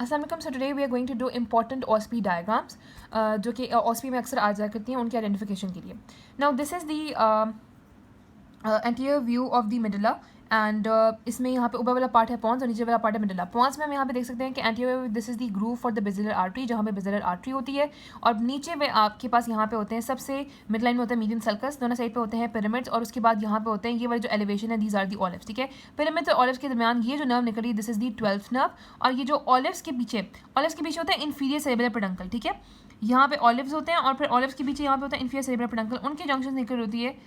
अस्सलाम वालेकुम। So today we are going to do important OSPE diagrams जो कि ऑस्पी में अक्सर आ जाया करती हैं उनके आइडेंटिफिकेशन के लिए। Now this is the anterior view of the मिडला and इसमें यहाँ पे ऊपर वाला पार्ट है पॉन्स और नीचे वाला पार्ट है मिडला। पॉन्स में हम यहाँ पे देख सकते हैं कि anterior this is the groove for the basilar artery, जहाँ पे बेसिलर आर्टरी होती है, और नीचे में आपके पास यहाँ पे होते हैं सबसे मिड लाइन में होता है मीडियम सल्कस, दोनों साइड पे होते हैं पिरामिड्स, और उसके बाद यहाँ पे होते हैं ये वाली जो एलिवेशन है दीज आर दी ऑलिव्स। ठीक है, पिरामिड्स और ऑलिव्स के दरमियान ये जो नर्व निकल रही है this is the 12th nerve, और ये जो ऑलिव्स के पीछे होता है इन्फीरियर सेरेब्रल पेडंकल। ठीक है, यहाँ पे ऑलिव्स होते हैं और फिर ऑलिव्स के पीछे यहाँ पे होता है इन्फीरियर सेरेब्रल पेडंकल, उनके जंक्शन निकल होती है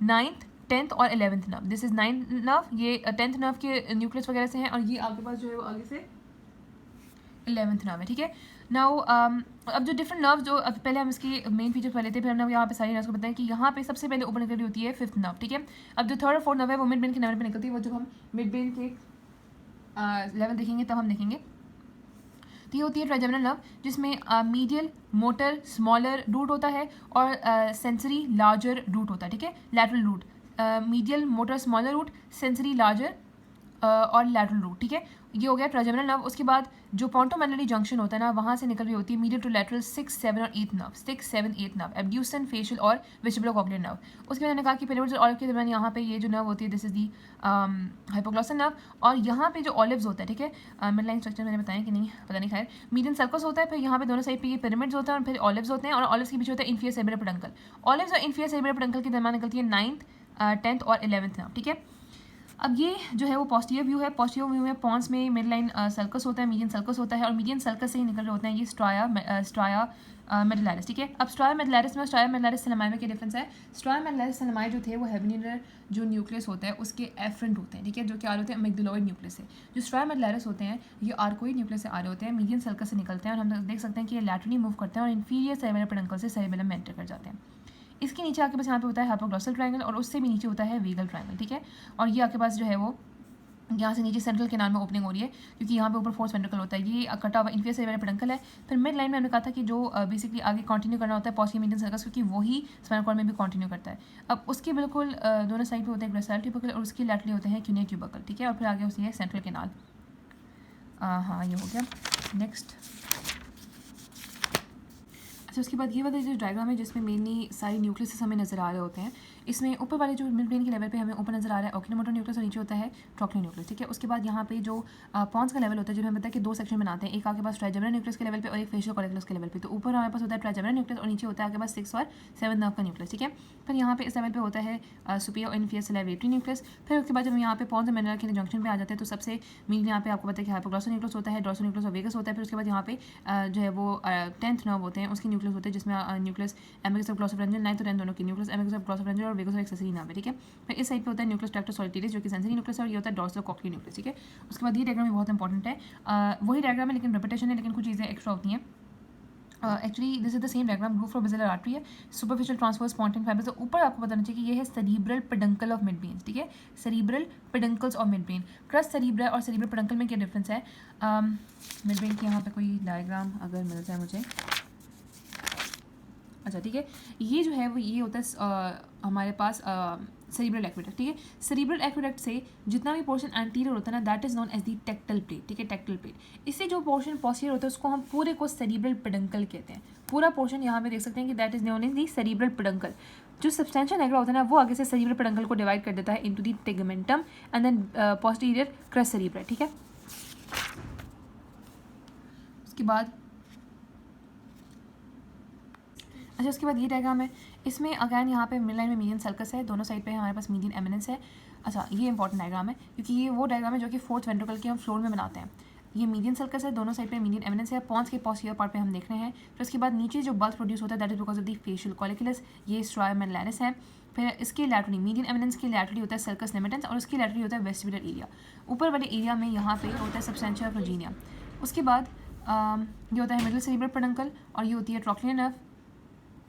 9th 10th और 11th nerve. This is 9th nerve, ये 10th नर्व के न्यूक्लियस वगैरह से हैं, और ये आपके पास जो है वो आगे से 11th नर्व है। ठीक है, नाउ अब जो डिफरेंट नर्व जो अब पहले हम इसकी मेन फीचर्स पढ़ लेते हैं, फिर हमने यहाँ पे सारी नर्व्स को बताया कि यहाँ पे सबसे पहले ऊपर निकल रही होती है 5th नर्व। ठीक है, अब जो 3rd और 4th नर्व है वो मिड ब्रेन के लेवल पे निकलती है, वो जब हम मिड ब्रेन के लेवल देखेंगे तब हम देखेंगे। तो ये होती है ट्राइजेमिनल नर्व, जिसमें मीडियल मोटर स्मॉलर रूट होता है और सेंसरी लार्जर रूट होता है। ठीक है, lateral root, medial motor smaller root, sensory larger और लैटरल रूट। ठीक है, ये हो गया ट्राइजेमिनल नर्व। उसके बाद जो पोंटोमेनरी जंक्शन होता है ना, वहाँ से निकल रही होती है मीडियल टू लैटरल 6, 7 और 8 नर्व, 6, 7, 8 नर्व, एब्ड्यूसन फेशियल और वेस्टिबुलो कॉक्लियर नर्व। उसके बाद मैंने कहा कि पिरामिड्स और ऑलिव के दरमियान यहाँ पे ये जो नर्व होती है this is the hypoglossal nerve, और यहाँ पे जो ऑलिव्स होता है, ठीक है, मिड लाइन स्ट्रक्चर मैंने बताया कि नहीं पता नहीं, खैर मीडियन सर्कस होता है, फिर यहाँ पे दोनों साइड पे ये पिरामिड्स होते हैं और फिर ऑलिव्स होते हैं, और ऑलिव्स के पीछे होता है इन्फीरियर सेरेब्रल पेडंकल। ऑलिव्स और इन्फीरियर सेरेब्रल पेडंकल के दरमियान निकलती है 9th 10th और 11th नर्व। ठीक है, अब ये जो है वो पोस्टीरियर व्यू है। पोस्टीरियर व्यू में पॉन्स में मिड लाइन सर्कस होता है, मीडियन सर्कस होता है, और मीडियन सर्कस से ही निकल रहे होते हैं ये स्ट्राया मेडुलैरिस। ठीक है, अब स्ट्राया मेडुलैरिस में स्ट्राया मेडुलैरिस सेलेमाई में क्या डिफरेंस है? स्ट्राया मेडुलैरिस सेलेमाई जो थे वो हेमिनिडर जो न्यूक्लियस होता है उसके एफरेंट होते हैं। ठीक है, जो क्या आ रहे होते हैं अमिग्डलोइड न्यूक्लियस से। जो स्ट्राया मेडुलैरिस होते हैं ये आर्कोइड न्यूक्लियस से आ रहे होते हैं, मीडियन सर्कस से निकलते हैं, और हम देख सकते हैं कि ये लैटरली मूव करते हैं और इन्फीरियर सेरेब्रल पेडंकल से सेरेबेलम में एंटर कर जाते हैं। इसके नीचे आपके पास यहाँ पे होता है हाइपोग्लॉसल ट्रायंगल, और उससे भी नीचे होता है वीगल ट्रायंगल। ठीक है, और ये आपके पास जो है वो यहाँ से नीचे सेंट्रल कैनाल में ओपनिंग हो रही है, क्योंकि यहाँ पे ऊपर फोर्थ वेंट्रिकल होता है, ये कटा हुआ इन्फीरियर सेरेब्रल पेडंकल है। फिर मिड लाइन में हमने कहा था कि जो बेसिकली आगे कंटिन्यू करना होता है पोस्टीरियर मीडियन सर्कस, क्योंकि वही स्पाइनल कॉर्ड में भी कंटिन्यू करता है। अब उसके बिल्कुल दोनों साइड पे होते हैं ग्रेसाइल ट्यूबरकल, और उसके लैटरली होते हैं क्यूनियर ट्यूबरकल। ठीक है, और फिर आगे होती है सेंट्रल कैनाल। हाँ, ये हो गया। नेक्स्ट, अच्छा, उसके बाद ये वाला जो डायग्राम है जिसमें मेनली सारी न्यूक्लियस हमें नजर आ रहे होते हैं, इसमें ऊपर वाले जो मिड ब्रेन के लेवल पे हमें ऊपर नजर आ रहा है ओकिलोमोटर न्यूक्लियस, और नीचे होता है ट्रॉक्लियर न्यूक्लियस। ठीक है, उसके बाद यहाँ पे जो पॉन्स का लेवल होता है, जो हमें पता है कि 2 सेक्शन बनाते हैं, एक आपके पास ट्राइजेमिनल न्यूक्लियस के लेवल पे और एक फेशियल कॉर्टिकल्स के लेवल पे। तो ऊपर हमारे पास होता है ट्राइजेमिनल न्यूक्लियस और नीचे होता है आपके पास 6 और 7 नर्व का न्यूक्लियस। ठीक है, फिर यहाँ पे इस लेवल पे होता है सुपीरियर और इन्फीरियर सैलिवेटरी न्यूक्लियस। फिर उसके बाद जब यहाँ पे पॉन्स और मेडुला के जंक्शन पे आ जाते हैं तो सबसे मेन यहाँ पे आपको पता है कि हाइपोग्लॉसल न्यूक्लियस होता है, डॉर्सल न्यूक्लियस और वेगस होता है। फिर उसके बाद यहाँ पे जो है वो 10th नर्व होते हैं, उसके न्यूक्लियस होते हैं, जिसमें न्यूक्लियस एमिकस ऑफ ग्लॉसोफरेंजियल, 9th और 10th दोनों के न्यूक्लियस एमिकस ऑफ ग्लॉसोफरेंजियल और वेगस और एक्सेसरी नर्व है। ठीक है, फिर इस साइड पे होता है न्यूक्लियस ट्रैक्टर सॉलिटेरियस जो कि सेंसरी न्यूक्लियस है, और ये होता है डॉर्सल कॉक्लियर न्यूक्लियस। ठीक है, उसके बाद ये डायग्राम भी बहुत इंपॉर्टेंट है, वही डायग्राम है लेकिन रिपीटेशन है, लेकिन कुछ चीज़ें एक्स्ट्रा होती हैं। Actually this is the same diagram, groove for basilar artery है, सुपरफिशियल ट्रांसवर्स स्पॉन्टेन फाइबर्स। तो ऊपर आपको बताना चाहिए कि ये है cerebral peduncle of midbrain. ठीक है, cerebral peduncles of midbrain. Crus cerebri और सेरिब्रल पेडंकल में क्या डिफरेंस है? मिड ब्रेन की यहाँ पे कोई डायग्राम अगर मिल जाए मुझे। अच्छा, ठीक है, ये जो है वो ये होता है हमारे पास सेरिब्रल एक्वेडक्ट। ठीक है, सेरिब्रल एक्वेडक्ट से जितना भी पोर्शन एंटीरियर होता है ना that is known as the tectal plate. ठीक है, टेक्टल प्लेट। इससे जो पोर्शन पोस्टीरियर होता है उसको हम पूरे को सेरिब्रल पेडंकल कहते हैं। पूरा पोर्शन यहाँ पे देख सकते हैं कि that is known as the cerebral peduncle. जो सब्सटेंशिया निग्रा होता है ना वो आगे से सेरिब्रल पेडंकल को डिवाइड कर देता है into the tegmentum and then posterior crus cerebri. ठीक है, उसके बाद अच्छा, उसके बाद ये डायग्राम है, इसमें अगैन यहाँ पे मिड लाइन में मीडियन सर्कस है, दोनों साइड पे हमारे पास मीडियन एमिनेंस है। अच्छा, ये इंपॉर्टेंट डायग्राम है क्योंकि ये वो डायग्राम है जो कि 4th वेंट्रिकल के हम फ्लोर में बनाते हैं। ये मीडियन सर्कस है, दोनों साइड पे मीडियन एमिनेंस है, पॉन्स के पोस्टीरियर पार्ट पे हम देख रहे हैं। फिर उसके बाद नीचे जो बल्ब प्रोड्यूस होता है that is because of the facial colliculus, ये स्ट्राया मेडुलैरिस है। फिर इसके लैटरली मीडियन एमिनेंस के लैटरली होता है सर्कस लिमिटेंस, और उसके लैटरली होता है वेस्टिबुलर एरिया। ऊपर वाले एरिया में यहाँ पे होता है सब्सटेंशिया फ्लोजीनिया। उसके बाद ये होता है मिडिल सेरिब्रल पेडंकल, और ये होती है ट्रॉक्लियर नर्व।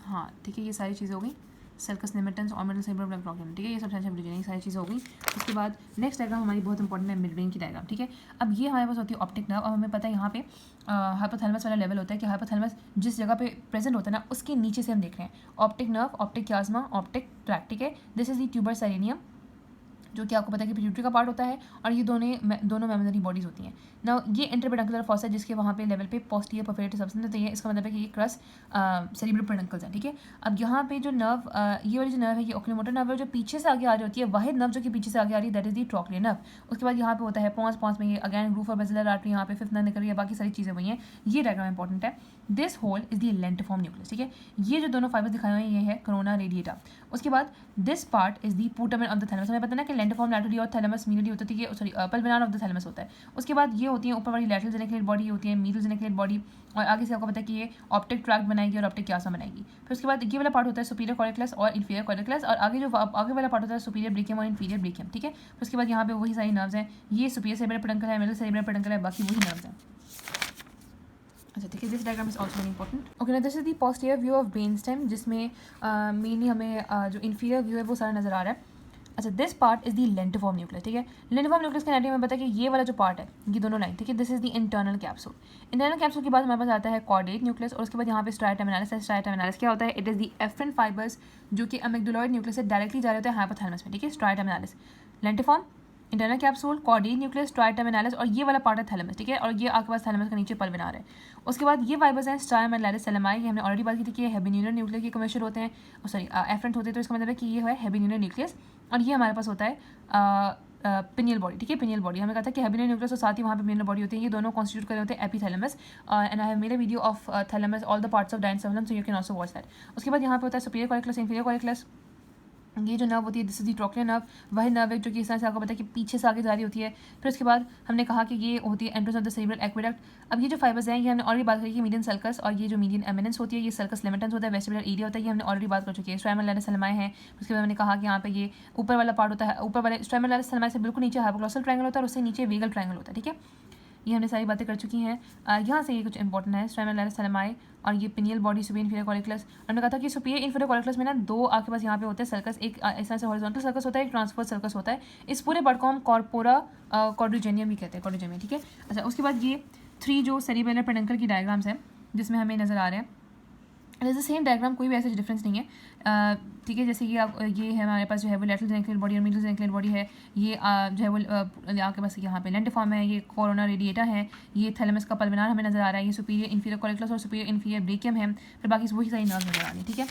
हाँ, ठीक है, ये सारी चीज़ें हो गई, सर्कस लिमिटेंस और मिडिल सेरिब्रल पेडंकल। ठीक है, ये सब्सटेंशिया फ्लोजीनिया, ये सारी चीज़ें हो गई। उसके बाद नेक्स्ट डायग्राम हमारी बहुत इंपॉर्टेंट है मिड ब्रेन की डायग्राम। ठीक है, अब ये हमारे पास होती है ऑप्टिक नर्व, और हमें पता है यहाँ पे हाइपोथैलेमस वाला लेवल होता है कि हाइपोथैलेमस जिस जगह पे प्रेजेंट होता है ना उसके नीचे से हम देख रहे हैं optic nerve, optic chiasma, optic tract. ठीक है, this is the tuber cinereum, जो कि आपको पता है कि पिट्यूटरी का पार्ट होता है, और ये दोनों मेमोरी बॉडीज होती हैं ना। ये इंटरपेडंकुलर फॉसा है, जिसके वहाँ पे लेवल पे पोस्टीरियर परफोरेटेड सब्सटेंस होती है। इसका मतलब है कि ये क्रस सेरिब्रल पेडंकल्स है, ठीक है। अब यहाँ पे जो नर्व, ये वाली जो नर्व है ये ओकुलोमोटर नर्व है, जो पीछे से आगे आ रही होती है, वाहिद नर्व जो कि पीछे से आगे आ रही है, that is the trochlear nerve. उसके बाद यहाँ पे होता है पॉन्स में ये अगैन रूफ और बेसिलर आर्टरी, यहाँ पे फिफ्थ नर्व निकल रही है, बाकी सारी चीज़ें वही हैं। ये डायग्राम इंपॉर्टेंट है। This hole is the lentiform nucleus, ठीक है। ये जो दोनों फाइबर्स दिखाए हुए हैं ये है कोरोना रेडिएटा। उसके बाद this part is the putamen of the thalamus. हमें पता ना कि लेंटिफॉर्म लैटरली और थैलेमस मीडियली होती है, sorry pulvinar of the thalamus होता है। उसके बाद ये होती है ऊपर वाली लैटरल जेनिकुलेट बॉडी, ये होती है मीडियल जेनिकुलेट बॉडी, और आगे से आपको पता है कि ये ऑप्टिक ट्रैक्ट बनाएगी और ऑप्टिक क्यासा बनाएगी। फिर उसके बाद ये वाला पार्ट होता है सुपीरियर कॉर्टिकल्स और इन्फीरियर कॉर्टिकल्स, और आगे जो आगे वाला पार्ट होता है सुपीरियर ब्रेकियम और इन्फीरियर ब्रेकियम, ठीक है। फिर उसके बाद यहाँ पे वही सारी नर्व्स हैं, ये सुपीरियर सेरेब्रल पेडंकल है, मिडिल सेरेब्रल पेडंकल है, बाकी वही नर्व्स हैं। अच्छा, ठीक है। This diagram is also very important. Okay, ना this is the posterior view of brain stem, जिसमें मेनली हमें जो इन्फीरियर व्यू है वो सारा नजर आ रहा है। अच्छा, this part is the lentiform nucleus, ठीक है। लेंटिफॉर्म न्यूक्लियस का एनाटॉमी में पता है कि ये वाला जो पार्ट है, ये दोनों लाइन, ठीक है, this is the internal capsule. Internal capsule के बाद हमारे पास आता है कॉर्डेट न्यूक्लियस, और उसके बाद यहाँ पे स्ट्राइटम एनालिस है। स्ट्राइटम एनालिस क्या होता है? It is the efferent fibres जो कि अमिग्डुलॉइड न्यूक्लियस से डायरेक्टली जा रहे होते हैं हाइपोथैलेमस में, ठीक है। स्ट्राइटम एनालिस, lentiform, internal capsule, caudate nucleus, striatum एनालिस, और ये वाला पार्ट है थैलेमस, ठीक है। और ये आपके पास थैलेमस के नीचे पल्विनार है। उसके बाद ये फाइबर्स हैं स्ट्राइटम एनालिस सेलेमाई, ये हमने ऑलरेडी बात की थी कि ये हेबिन्यूलर न्यूक्लियर के कमर्शियल होते हैं, सॉरी एफरेंट होते हैं, तो इसका मतलब है कि ये है हेबिन्यूलर न्यूक्लियस। और ये हमारे पास होता है पिनियल बॉडी, ठीक है। पिनियल बॉडी हमें कहा था कि हेबिन्यूलर न्यूक्लियस और साथ ही वहाँ पे पिनियल बॉडी होती है, ये दोनों कॉन्स्टिट्यूट कर रहे होते हैं epithalamus. And I have made a video of thalamus all the parts of diencephalon, so you can also watch that. उसके बाद यहाँ पे होता है सुपीरियर कॉर्टिकल्स, इन्फीरियर कॉर्टिकल्स। ये जो नर्व होती है this is the trochlear nerve, वही नर्व है जो कि इस तरह से आपको पता है कि पीछे से आगे जा रही होती है। फिर उसके बाद हमने कहा कि ये होती है entrance of the cerebral aqueduct. अब ये जो फाइबर्स हैं ये हमने ऑलरेडी बात करी कि मीडियन सल्कस, और ये जो मीडियन एमिनेंस होती है ये सल्कस लिमिटेंस होता है, वेस्टिबुलर एरिया होता है, ये हमने ऑलरेडी बात कर चुकी है। स्ट्राइमल लैरिस सेलेमाई है। उसके बाद हमने कहा कि यहाँ पे ये ऊपर वाला पार्ट होता है, ऊपर वाले स्ट्राइमल लैरिस सेलेमाई से बिल्कुल नीचे हाइपोग्लॉसल ट्रायंगल होता है, और उससे नीचे वेगल ट्रायंगल होता है, ठीक है। ये हमने सारी बातें कर चुकी हैं। यहाँ से ये कुछ इंपॉर्टेंट है, स्ट्राइमल लैरिस सेलेमाई और ये पिनियल बॉडी, सुपीरियर इन्फीरियर कॉर्टिकल्स। हमने कहा था कि सुपीरियर इन्फीरियर कॉर्टिकल्स में ना दो आपके पास यहाँ पे होते हैं सर्कस, एक इस तरह से हॉरिजॉन्टल सर्कस होता है, एक ट्रांसफर्स सर्कस होता है। इस पूरे पार्ट को हम कॉर्पोरा कॉर्डिजेनियम भी कहते हैं, कॉर्डिजेनियम, ठीक है। अच्छा, उसके बाद ये 3 जो सेरिबेलर पेडंकल की डायग्राम्स हैं जिसमें हमें नज़र आ रहे हैं, it is the same diagram, कोई भी ऐसा डिफरेंस नहीं है, ठीक है। जैसे कि आप ये है हमारे पास जो है वो लैटरल जेनिकुलेट बॉडी और मिडिल जेनिकुलेट बॉडी है, ये जो है वो आपके पास यहाँ पे लेंटिफॉर्म है, ये कोरोना रेडिएटा है, ये थैलेमस का पल्विनार हमें नजर आ रहा है, ये सुपीरियर इन्फीरियर कॉर्टिकल्स और सुपीरियर इन्फीरियर ब्रेकियम है, फिर बाकी वही सारी नर्व नजर आ रही है, ठीक है।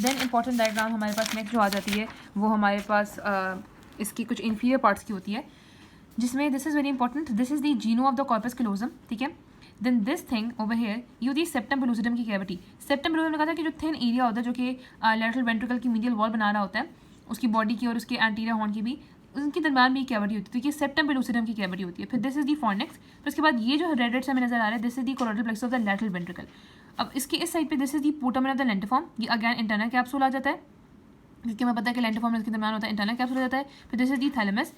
देन इंपॉर्टेंट डायग्राम हमारे पास नेक्स्ट जो आ जाती है वो हमारे पास इसकी कुछ इन्फीरियर पार्ट्स की होती है, जिसमें this is very important, this is the genu of the corpus callosum, ठीक है। Then this thing over here ये होती है सेप्टम पेलुसिडम की कैविटी। सेप्टम पेलुसिडम ने कहा था कि जो थिन एरिया होता है जो कि लैटरल वेंट्रिकल की मीडियल वॉल बना रहा होता है उसकी बॉडी की और उसके एंटीरियर हॉर्न की भी, उनके दरमियान भी कैविटी होती है, तो ये सेप्टम पेलुसिडम की कैविटी होती है। फिर दिस इज दी फॉर्निक्स। फिर उसके बाद ये जो रेड रेड से हमें नजर आ रहा है this is the choroidal plexus of the lateral ventricle. अब इसके इस साइड पे this is the putamen of the lentiform, ये अगैन इंटरनल कैप्सूल आ जाता है, क्योंकि हमें पता है कि लेंटिफॉर्म इसके दरमियान होता है, इंटरनल कैप्सूल आ जाता है। फिर दिस इज दी थैलेमस।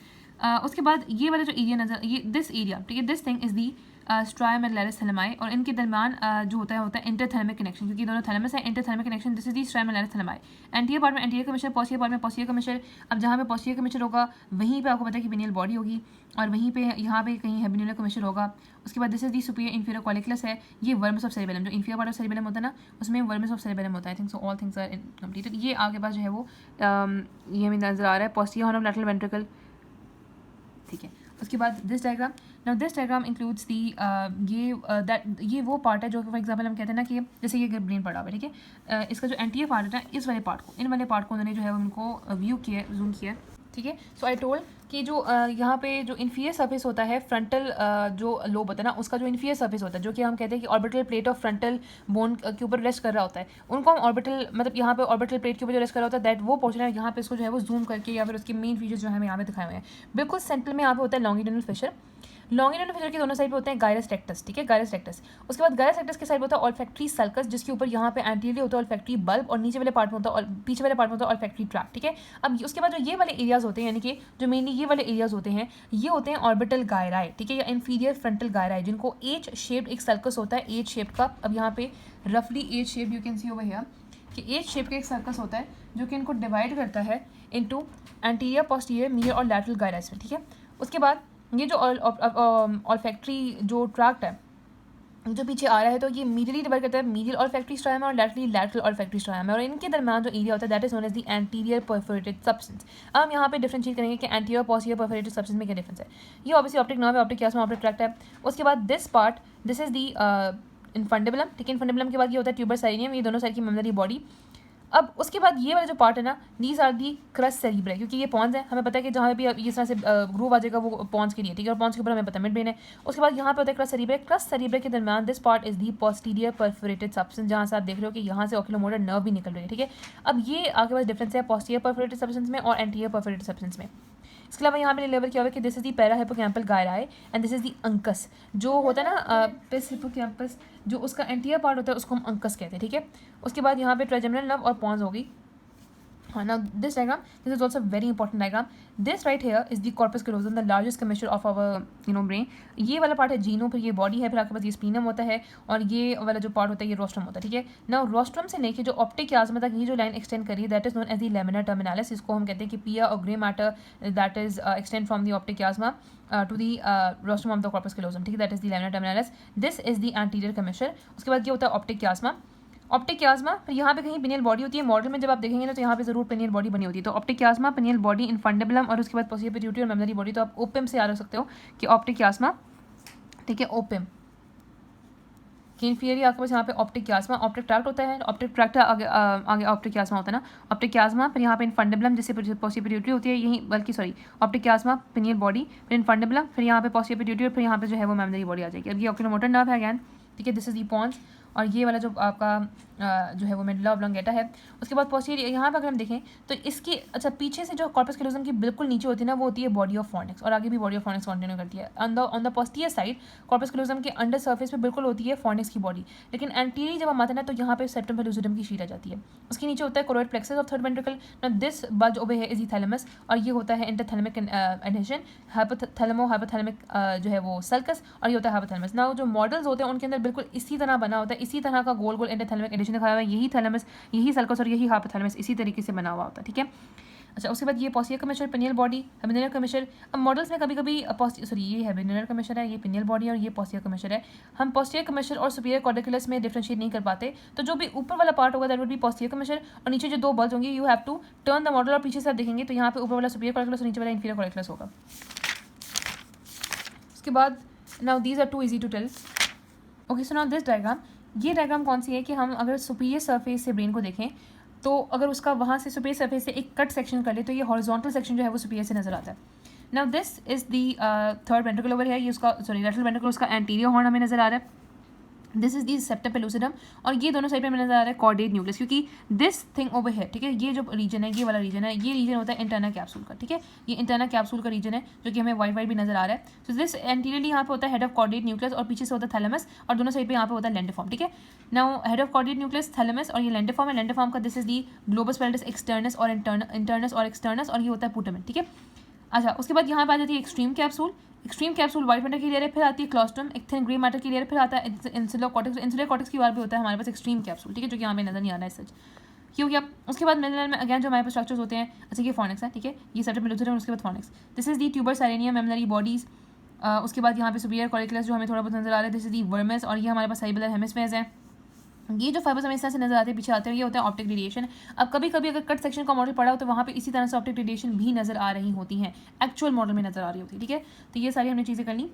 उसके बाद ये वाला जो एरिया नजर, ये दिस एरिया, ठीक है, this thing is the stria medullaris thalami, और इनके दरमियान जो होता है इंटरथैलेमिक कनेक्शन, क्योंकि दोनों थैलेमस है, interthalamic connection, this is the stria medullaris thalami. Anterior part में एंटीरियर कमीशर, पोस्टीरियर पार्ट में पोस्टीरियर कमीशर। अब जहाँ पे पोस्टीरियर कमीशर होगा वहीं पे आपको पता है कि पिनियल बॉडी होगी, और वहीं पे यहाँ पे कहीं हेबिन्यूलर कमीशर होगा। उसके बाद this is the superior inferior corticals है, ये वर्मस ऑफ सेरिबेलम, जो इन्फीरियर पार्ट ऑफ सेरिबेलम होता है ना उसमें वर्मस ऑफ सेरिबेलम होता है। I think so all things are completed. ये आगे पास जो है वो ये हमें नजर आ रहा है posterior horn of lateral ventricle, ठीक है। उसके बाद this diagram, now this diagram includes दी ये वो पार्ट है जो फॉर एग्जांपल हम कहते हैं ना कि जैसे ये ब्रेन पड़ा हुआ है, ठीक है, इसका जो एंटीरियर पार्ट है इस वाले पार्ट को, इन वाले पार्ट को उन्होंने जो है उनको व्यू किया, जूम किया, ठीक है। सो आई टोल्ड कि जो यहाँ पे जो इन्फीरियर सरफेस होता है फ्रंटल जो लोब होता है ना उसका जो इन्फीरियर सरफेस होता है जो कि हम कहते हैं कि orbital plate of frontal bone के ऊपर रेस्ट कर रहा होता है, उनको हम ऑर्बिटल मतलब यहाँ पे ऑर्बिटल प्लेट के ऊपर जो रेस्ट कर रहा होता है दैट वो पोर्शन है, यहाँ पे इसको जो है वो जूम करके या फिर उसके मेन फीचर्स जो है हमें यहाँ पे दिखाए हुए हैं। बिल्कुल सेंटर में यहाँ पे होता है लॉन्गिट्यूडिनल फिशर, लॉन्गिट्यूडिनल फिशर के दोनों साइड पे होते हैं गायरस रेक्टस, ठीक है, गायरस रेक्टस। उसके बाद गायरस रेक्टस के साइड होता है ऑल्फैक्टरी सल्कस, जिसके ऊपर यहाँ पे एंटीरियर होता है ऑल्फैक्टरी बल्ब, और नीचे वाले पार्ट में होता है और पीछे वाले पार्ट में होता है ऑल्फैक्टरी ट्रैक्ट, ठीक है। अब उसके बाद जो ये वाले एरियाज होते हैं यानी कि जो मेनली ये वाले एरियाज होते हैं ये होते हैं ऑर्बिटल गायराई, ठीक है, या इंफीरियर फ्रंटल गायराई, जिनको एच शेप्ड एक सर्कस होता है, एच शेप का। अब यहाँ पे रफली H shape you can see over here कि एच शेप का एक सर्कस होता है जो कि इनको डिवाइड करता है इनटू एंटीरियर, पोस्टीरियर, मीडियर और लैटरल गायराइज में, ठीक है। उसके बाद ये जो ऑल्फैक्टरी जो ट्रैक्ट है जो पीछे आ रहा है तो ये मीडियली डिवाइड करता है मीडियल ऑल्फैक्टरी स्ट्रायम और लैटरल ऑल्फैक्टरी स्ट्रायम और इनके दरमियान जो एरिया होता है that is known as the anterior perforated substance. अब हम यहाँ पे डिफरेंशिएट करेंगे कि एंटीरियर पोस्टीरियर परफोरेटेड सब्सटेंस में क्या डिफरेंस है। ये ऑब्वियसली ऑप्टिक नर्व है, ऑप्टिक कियास्मा, ऑप्टिक ट्रैक्ट है। उसके बाद this part this is the infundibulum, ठीक है। इनफंडिबुलम के बाद ये होता है ट्यूबर साइनियम, ये दोनों साइड की मेमोरी बॉडी। अब उसके बाद ये वाला जो पार्ट है ना, दीज आर दी क्रस सेरिब्रा, क्योंकि ये पॉन्स है, हमें पता है कि जहाँ भी इस तरह से ग्रूव आ जाएगा वो पॉन्स के लिए, ठीक है। और पॉन्स के ऊपर हमें पता है मिड ब्रेन है। उसके बाद यहाँ पे होता है क्रस सेरिब्रा। क्रस सेरिब्रा के दरमियान this part is the posterior perforated substance, जहाँ से आप देख रहे हो कि यहाँ से ऑक्यूलोमोटर नर्व भी निकल रही है, ठीक है। अब ये आपके पास डिफरेंस है पोस्टीरियर परफोरेटेड सब्सटेंस में और एंटीरियर परफोरेटेड सब्सटेंस में। इसके अलावा यहाँ पे लेवल क्या होगा कि this is the parahippocampal gyri and this is the uncus, जो होता है ना पिस हिप्पोकैम्पस, जो उसका एंटीरियर पार्ट होता है उसको हम अंकस कहते हैं, ठीक है। उसके बाद यहाँ पे ट्राइजेमिनल नर्व और पॉन्स होगी। हाँ, now this diagram, this is also a very important diagram. This right here is the corpus callosum, the largest commissure of our brain. ये वाला पार्ट है जीनो, फिर ये बॉडी है, फिर आपके पास ये स्प्लीनम होता है और ये वाला जो पार्ट होता है ये रोस्ट्रम होता है, ठीक है। नाउ रोस्ट्रम से लेके जो ऑप्टिक कियास्मा तक ये जो लाइन एक्सटेंड करी है that is known as the lamina terminalis. इसको हम कहते हैं कि पिया और grey matter that is extend from the optic chiasma to the rostrum of the corpus callosum, ठीक है। That is the lamina terminalis. This is the anterior commissure. उसके बाद ये होता है ऑप्टिक कियास्मा। ऑप्टिक कियास्मा, फिर यहाँ पे कहीं पिनियल बॉडी होती है। मॉडल में जब आप देखेंगे ना तो यहाँ पे जरूर पिनियल बॉडी बनी होती है। तो ऑप्टिक कियास्मा, पिनियल बॉडी, इनफंडिबुलम और उसके बाद पोस्टीरियर पिट्यूटरी और मेमोरी बॉडी। तो आप ओपिम से याद रख सकते हो कि ऑप्टिक कियास्मा, ठीक है, ओपिम की इंफीरियर आपके पास यहाँ पे ऑप्टिक कियास्मा। ऑप्टिक ट्रैक्ट होता है, ऑप्टिक ट्रैक्ट आगे ऑप्टिक कियास्मा होता है ना, ऑप्टिक कियास्मा, फिर यहाँ पे इनफंडिबुलम जिससे पोस्टीरियर पिट्यूटरी होती है, यही बल्कि सॉरी ऑप्टिक कियास्मा, पिनियल बॉडी, फिर इनफंडिबुलम, फिर यहाँ पे पोस्टीरियर पिट्यूटरी, फिर यहाँ पे जो है वो मेमोरी बॉडी आ जाएगी। अब ये ऑक्यूलोमोटर नर्व है अगैन, ठीक है। दिस इज दी पॉन्स और ये वाला जो आपका जो है वो मेडुला ऑब्लोंगेटा है। उसके बाद पोस्टीरियर यहाँ पर अगर हम देखें तो इसकी अच्छा पीछे से जो कॉर्पस कैलोसम की बिल्कुल नीचे होती है ना वो होती है बॉडी ऑफ फॉर्निक्स और आगे भी बॉडी ऑफ फॉर्निक्स कंटिन्यू करती है। On the posterior side corpus callosum के अंडर सर्फेस पे बिल्कुल होती है फॉर्निक्स की बॉडी, लेकिन एंटीरियर जब हम आते हैं ना तो यहाँ पे सेप्टम पेलुसिडम की शीट आ जाती है। उसके नीचे होता है choroid plexus of third ventricle. Now this bulge over है इज द थैलेमस और ये होता है इंटरथैलेमिक एडहेशन, हाइपोथैलेमिक जो है वो सल्कस और ये होता है हाइपोथैलेमस। नाउ जो मॉडल्स होते हैं उनके अंदर बिल्कुल इसी तरह बना होता है, इसी तरह का गोल गोल इंटरथैलेमिक एडिशन दिखाया हुआ है, यही थैलेमस, यही सल्कस और यही हाइपोथैलेमस इसी तरीके से बना हुआ होता है, ठीक है। अच्छा, उसके बाद ये पोस्टीरियर कमिश्चर, पिनियल बॉडी, हेमिनियल कमिश्चर। अब मॉडल्स में कभी कभी सॉरी ये हेमिनियल कमिश्चर है, ये पिनियल बॉडी और ये पोस्टीरियर कमिश्चर है। हम पोस्टीरियर कमिश्चर और सुपीरियर कॉर्डिकुलस में डिफरेंशिएट नहीं कर पाते, तो जो भी ऊपर वाला पार्ट होगा that would be posterior commissure और नीचे जो दो बल्स होंगे you have to turn the model और पीछे से आप देखेंगे तो यहाँ पे ऊपर वाला सुपीरियर कॉर्डिकुलस और नीचे वाला इंफीरियर कॉर्डिकुलस होगा। उसके बाद now these are too easy to tell. Okay, so now this diagram, ये डायग्राम कौन सी है कि हम अगर सुपीरियर सरफेस से ब्रेन को देखें तो अगर उसका वहाँ से सुपीरियर सरफेस से एक कट सेक्शन कर ले तो ये हॉरिजॉन्टल सेक्शन जो है वो सुपीरियर से नजर आता है। Now this is the third ventricle over है, ये उसका सॉरी लेटरल वेंट्रिकल, उसका एंटीरियर हॉर्न हमें नजर आ रहा है। दिस इज दी सेप्टम पेलुसिडम और ये दोनों साइड पे हमें नजर आ रहा है कॉर्डेट न्यूक्लियस, क्योंकि दिस थिंग ओवर है, ठीक है, ये जो रीजन है, ये वाला रीजन है, ये रीजन होता है इंटरनल कैप्सूल का, ठीक है। ये इंटरनल कैप्सूल का रीजन है जो कि हमें वाइट वाइट भी नजर आ रहा है। सो दिस एंटीरियरली यहाँ पे होता है हेड ऑफ कॉर्डेट न्यूक्लियस और पीछे से होता है थैलेमस और दोनों साइड पे यहाँ पे होता है लेंटिफॉर्म, ठीक है। Now head of caudate nucleus, thalamus और ये लेंटिफॉर्म है। लेंटिफॉर्म का this is the globus pallidus externus और इंटरनस और एक्सटर्नस और ये होता है पुटामेंट, ठीक है। अच्छा, उसके बाद यहाँ पे आ जाती है extreme capsule. Extreme capsule white matter की लेयर है, फिर आती है क्लोस्ट्रम, एक थिन ग्रे मैटर की लेयर, फिर आता है इंसुलर कॉर्टेक्स। इंसुलर कॉर्टेक्स की बार भी होता है हमारे पास एक्सट्रीम कैप्सूल, ठीक है, जो कि यहाँ पे नजर नहीं आ रहा है सच, क्योंकि अब उसके बाद मेमोरी में अगेन जो हमारे पास स्ट्रक्चर्स होते हैं, अच्छा ये फॉर्निक्स है, ठीक है, ये सेप्टम पेलुसिडम और उसके बाद fornix. This is the tuber cinereum mammillary bodies. उसके बाद यहाँ पे सुपीरियर कॉर्टिकुलस जो हमें थोड़ा बहुत नजर आ रहा है, दिस इज दी वर्मस और ये हमारे पास साइबुलर हेमिस्फेयर्स हैं। ये जो फाइबर्स हमें इस तरह से नजर आते हैं पीछे आते हैं, ये होता है ऑप्टिक रेडिएशन। अब कभी कभी अगर कट सेक्शन का मॉडल पड़ा हो तो वहाँ पे इसी तरह से ऑप्टिक रेडिएशन भी नजर आ रही होती हैं, एक्चुअल मॉडल में नजर आ रही होती है, ठीक है। तो ये सारी हमने चीज़ें कर ली।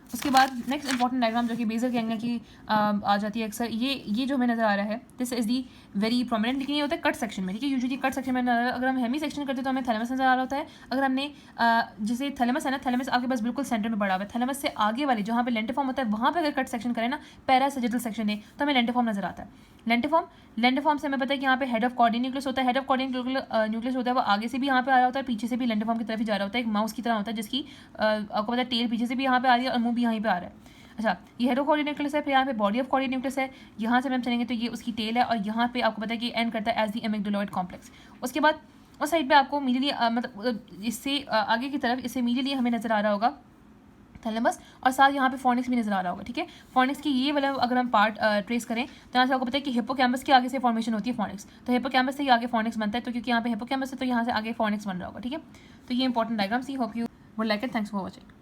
उसके बाद नेक्स्ट इंपॉर्टेंट डायग्राम जो कि बेजल गैंग्लिया की आ जाती है अक्सर, ये जो हमें नजर आ रहा है this is the very prominent, लेकिन ये होता है कट सेक्शन में, ठीक है। यूजुअली कट सेक्शन में नजर आ रहा है। अगर हम हेमी सेक्शन करते हैं तो हमें थैलेमस नजर आ रहा होता है। अगर हमने जैसे थैलेमस है ना, थैलेमस आपके पास बिल्कुल सेंटर में पड़ा हुआ है, थैलेमस से आगे वाले जहाँ पे लेंटिफॉर्म होता है वहाँ पे अगर कट सेक्शन करें ना, पैरासैजिटल सेक्शन है, तो हमें लेंटिफॉर्म नजर आता है। लेंटिफॉर्म से हमें पता है कि यहाँ पे हेड ऑफ कॉर्डियन न्यूक्लियस होता है। हेड ऑफ कॉर्डियन न्यूक्लियस होता है वो आगे से भी यहाँ पे आ रहा होता है, पीछे से भी लेंटिफॉर्म की तरफ ही जा रहा होता है, एक माउस की तरह होता है जिसकी आपको पता है टेल पीछे से भी यहाँ पे आ रही है और मुंह भी यहीं पे आ रहा है। अच्छा, ये हेड ऑफ कॉर्डियन न्यूक्लियस है, फिर यहाँ पे बॉडी ऑफ कॉर्डियन न्यूक्लियस है, यहाँ से हम चलेंगे तो ये उसकी टेल है और यहाँ पे आपको पता है कि एंड करता है एज दी एमिग्डालॉइड कॉम्प्लेक्स। उसके बाद उस साइड पे आपको इमीडिएटली मतलब इससे आगे की तरफ इससे इमीडिएटली हमें नजर आ रहा होगा थैलेमस और साथ यहाँ पे फॉर्निक्स भी नजर आ रहा होगा, ठीक है। फॉर्निक्स की ये वाला अगर हम पार्ट ट्रेस करें तो यहाँ से आपको पता है कि हिप्पोकैम्पस के आगे से फॉर्मेशन होती है फॉर्निक्स, तो हिप्पोकैम्पस से ही आगे फॉर्निक्स बनता है, तो क्योंकि यहाँ पे हिप्पोकैम्पस है तो यहाँ से आगे फॉर्निक्स बन रहा होगा, ठीक है। तो ये important diagrams he, hope you would like it. Thanks for watching.